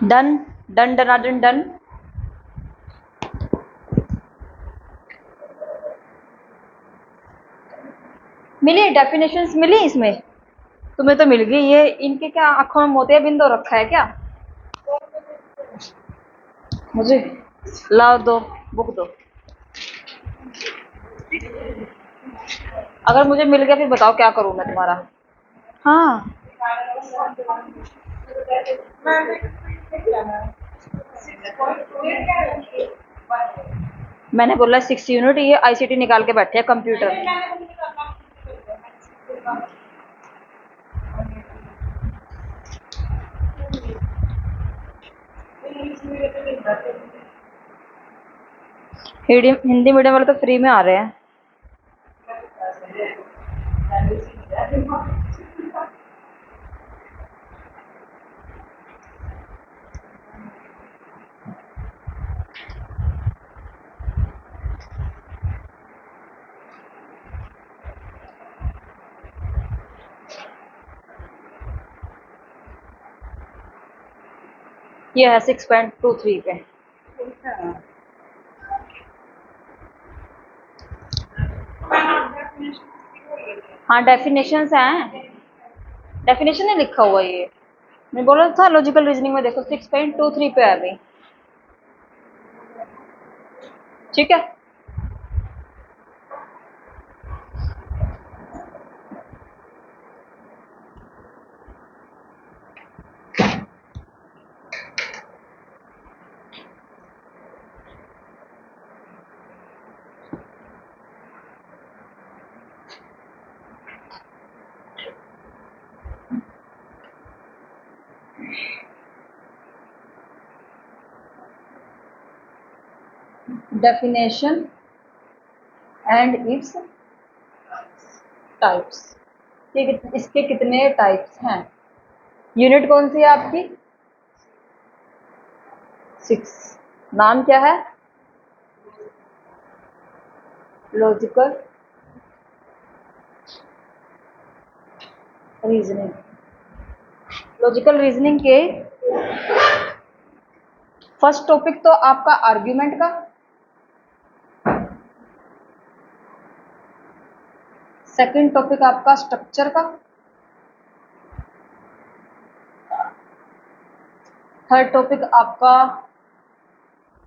Done done डनाडन done. मिली definitions मिली इसमें? तुम्हें तो मिल गई। ये इनके क्या आंखों में मोतिया बिंदु रखा है क्या? मुझे लाओ, दो बुक दो। अगर मुझे मिल गया फिर बताओ क्या करूं मैं तुम्हारा। हाँ मैंने बोला 6 यूनिट, ये आईसीटी निकाल के बैठे हैं कंप्यूटर। हिंदी मीडियम वाले तो फ्री में आ रहे हैं। ये है 6.23 पे। हाँ डेफिनेशंस हैं, डेफिनेशन नहीं लिखा हुआ ये। मैं बोल रहा था लॉजिकल रीजनिंग में देखो 6.23 पे है अभी। ठीक है। Definition and its types. इसके कितने टाइप्स हैं? यूनिट कौन सी है आपकी? 6। नाम क्या है? Logical reasoning. लॉजिकल रीजनिंग के फर्स्ट टॉपिक तो आपका आर्ग्यूमेंट का, सेकंड टॉपिक आपका स्ट्रक्चर का, थर्ड टॉपिक आपका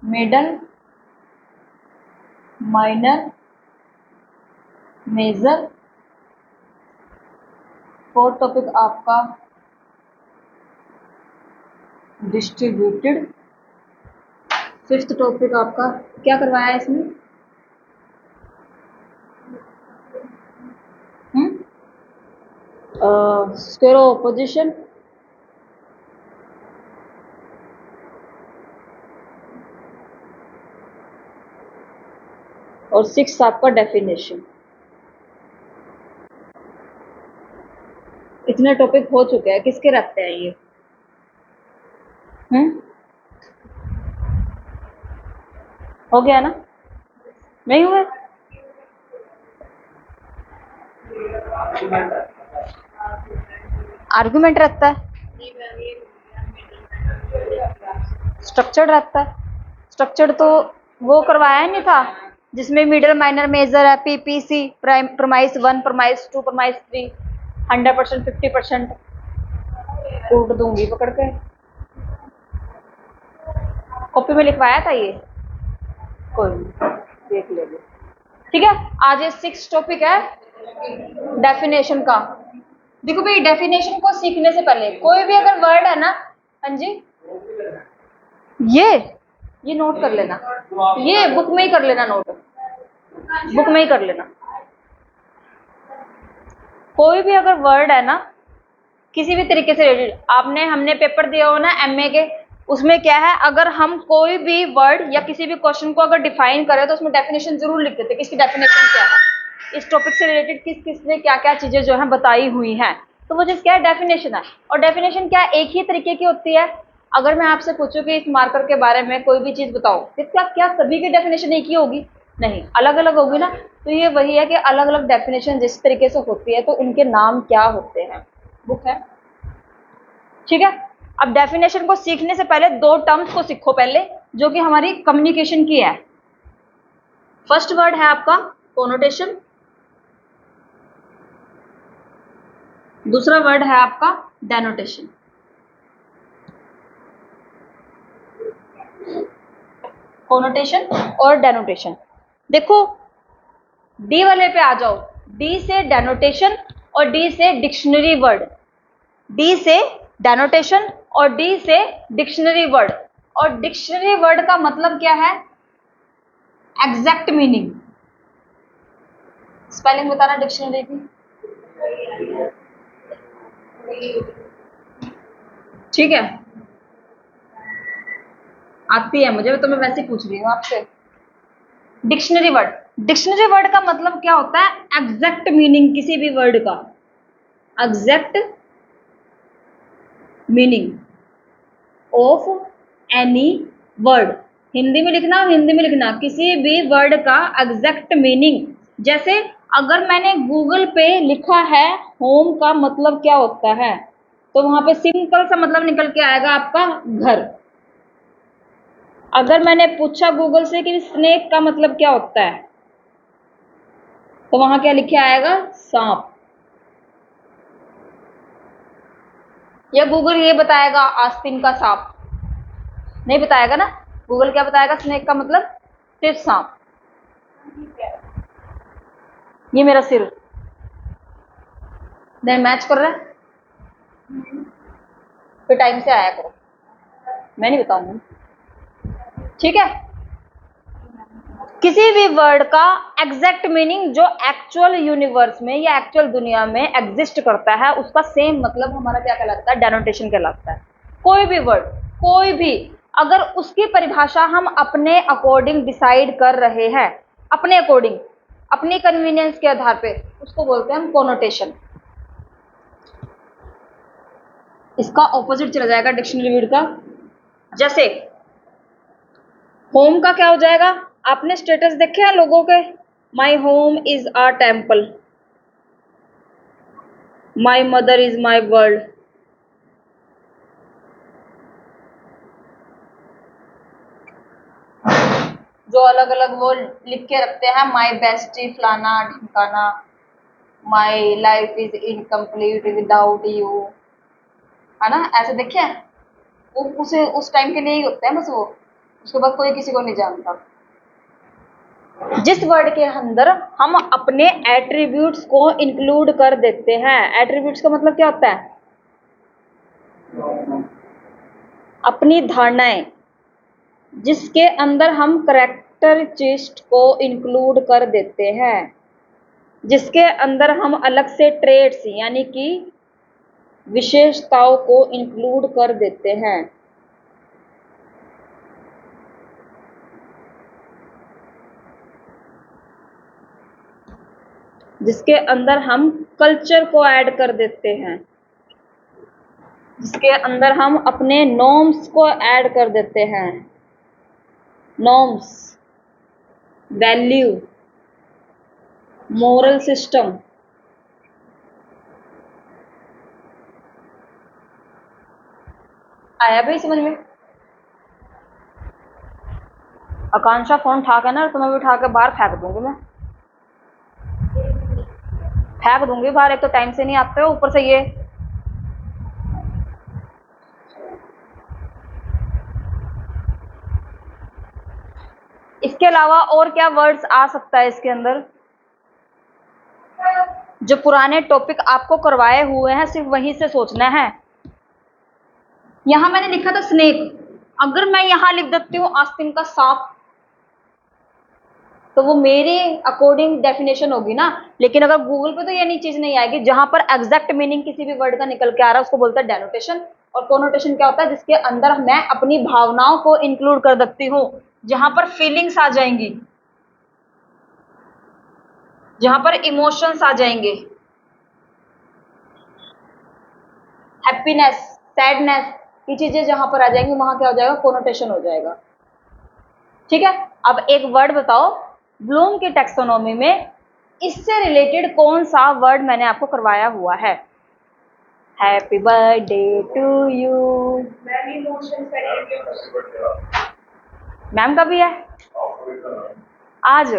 middle, minor, major, fourth topic आपका डिस्ट्रीब्यूटेड, फिफ्थ टॉपिक आपका क्या करवाया है इसमें? स्क्वायर ऑफ ऑपोजिशन, और 6 आपका डेफिनेशन। इतने टॉपिक हो चुके हैं, किसके रखते हैं ये? हो गया ना? नहीं हुआ? आर्गुमेंट रहता है, स्ट्रक्चर्ड रहता है। स्ट्रक्चर्ड तो वो करवाया नहीं था जिसमें मिडल, माइनर, मेजर है, पीपीसी, प्रमाइस 1, प्रमाइस 2, प्रमाइस 3, 100%, 50%। कूट दूंगी पकड़ के। कॉपी में लिखवाया था ये, कोई नहीं, देख लेंगे। ठीक है। आज ये 6 टॉपिक है डेफिनेशन का। देखो भाई, डेफिनेशन को सीखने से पहले कोई भी अगर वर्ड है ना, हाँ जी, ये नोट कर लेना, ये बुक में ही कर लेना नोट, बुक में ही कर लेना। कोई भी अगर वर्ड है ना, किसी भी तरीके से रिलेटेड, आपने हमने पेपर दिया हो ना एमए के, उसमें क्या है, अगर हम कोई भी वर्ड या किसी भी क्वेश्चन को अगर डिफाइन करें तो उसमें डेफिनेशन जरूर लिख देते, किसकी डेफिनेशन क्या है, इस टॉपिक से रिलेटेड किस किस ने क्या क्या चीजें जो है बताई हुई हैं। तो वो चीज क्या है, डेफिनेशन है। और डेफिनेशन क्या एक ही तरीके की होती है? अगर मैं आपसे पूछूं कि इस मार्कर के बारे में कोई भी चीज बताओ, तो क्या सभी की डेफिनेशन एक ही होगी? नहीं, अलग अलग होगी ना। तो ये वही है कि अलग अलग डेफिनेशन जिस तरीके से होती है तो उनके नाम क्या होते हैं, बुक है। ठीक है। अब डेफिनेशन को सीखने से पहले दो टर्म्स को सीखो पहले, जो कि हमारी कम्युनिकेशन की है। फर्स्ट वर्ड है आपका कोनोटेशन, दूसरा वर्ड है आपका डेनोटेशन। कोनोटेशन और डेनोटेशन। देखो डी वाले पे आ जाओ। डी से डेनोटेशन और डी से डिक्शनरी वर्ड। डी से डेनोटेशन और डी से डिक्शनरी वर्ड। और डिक्शनरी वर्ड का मतलब क्या है? Exact meaning. स्पेलिंग बताना डिक्शनरी की। ठीक है, आती है मुझे, तो मैं वैसे ही पूछ रही हूँ आपसे। डिक्शनरी वर्ड, डिक्शनरी वर्ड का मतलब क्या होता है? एग्जैक्ट मीनिंग किसी भी वर्ड का, exact meaning of any word. Hindi में लिखना, हिंदी में लिखना, किसी भी वर्ड का एग्जैक्ट मीनिंग। जैसे अगर मैंने गूगल पे लिखा है होम का मतलब क्या होता है, तो वहां पे सिंपल सा मतलब निकल के आएगा आपका घर। अगर मैंने पूछा गूगल से कि स्नेक का मतलब क्या होता है, तो वहां क्या लिखे आएगा? सांप। या गूगल ये बताएगा आस्तीन का सांप? नहीं बताएगा ना। गूगल क्या बताएगा? स्नेक का मतलब सिर्फ सांप। ये मेरा सिर नहीं मैच कर रहा है, फिर टाइम से आया करो, मैं नहीं बताऊंगी। ठीक है, किसी भी वर्ड का एग्जैक्ट मीनिंग जो एक्चुअल यूनिवर्स में या एक्चुअल दुनिया में एग्जिस्ट करता है, उसका सेम मतलब हमारा क्या कहलाता है? डेनोटेशन कहलाता है। कोई भी वर्ड, कोई भी, अगर उसकी परिभाषा हम अपने अकॉर्डिंग डिसाइड कर रहे हैं, अपने अकॉर्डिंग, अपनी कन्वीनियंस के आधार पे, उसको बोलते हैं हम कोनोटेशन। इसका ऑपोजिट चला जाएगा डिक्शनरी वर्ड का। जैसे होम का क्या हो जाएगा? आपने स्टेटस देखे हैं लोगों के? My home is a temple, my mother is my world. जो अलग अलग वो लिख के रखते हैं, माई बेस्टी फलाना ढिमकाना, my life is incomplete without you, है ना? ऐसे देखे हैं? वो उस टाइम के लिए ही होते हैं बस वो, उसके बाद कोई किसी को नहीं जानता। जिस वर्ड के अंदर हम अपने एट्रीब्यूट्स को इंक्लूड कर देते हैं, एट्रीब्यूट्स का मतलब क्या होता है? अपनी धारणाएं, जिसके अंदर हम करेक्टरिस्टिक्स को इंक्लूड कर देते हैं, जिसके अंदर हम अलग से ट्रेट्स यानी कि विशेषताओं को इंक्लूड कर देते हैं, जिसके अंदर हम कल्चर को ऐड कर देते हैं, जिसके अंदर हम अपने नॉर्म्स को ऐड कर देते हैं, नॉर्म्स, वैल्यू, मोरल सिस्टम। आया भाई समझ में? आकांक्षा फोन उठा के ना तुम्हें भी उठा के बाहर फेंक दूंगी, मैं फेंक दूंगी बाहर। एक तो टाइम से नहीं आते हो, ऊपर से ये। इसके अलावा और क्या वर्ड्स आ सकता है इसके अंदर? जो पुराने टॉपिक आपको करवाए हुए हैं सिर्फ वहीं से सोचना है। यहां मैंने लिखा था स्नेक, अगर मैं यहां लिख देती हूँ आस्तीन का सांप, तो वो मेरे अकॉर्डिंग डेफिनेशन होगी ना। लेकिन अगर गूगल पे तो ये चीज नहीं आएगी। जहां पर एग्जैक्ट मीनिंग किसी भी वर्ड का निकल के आ रहा है उसको बोलते हैं डेनोटेशन। और कोनोटेशन क्या होता है? जिसके अंदर मैं अपनी भावनाओं को इंक्लूड कर देती हूँ, जहां पर फीलिंग्स आ जाएंगी, जहां पर इमोशंस आ जाएंगे, हैप्पीनेस, सैडनेस, ये चीजें जहां पर आ जाएंगी वहां क्या हो जाएगा? कोनोटेशन हो जाएगा। ठीक है, अब एक वर्ड बताओ, ब्लूम की टैक्सोनॉमी में इससे रिलेटेड कौन सा वर्ड मैंने आपको करवाया हुआ है? Happy birthday to you. Ma'am का भी है आज।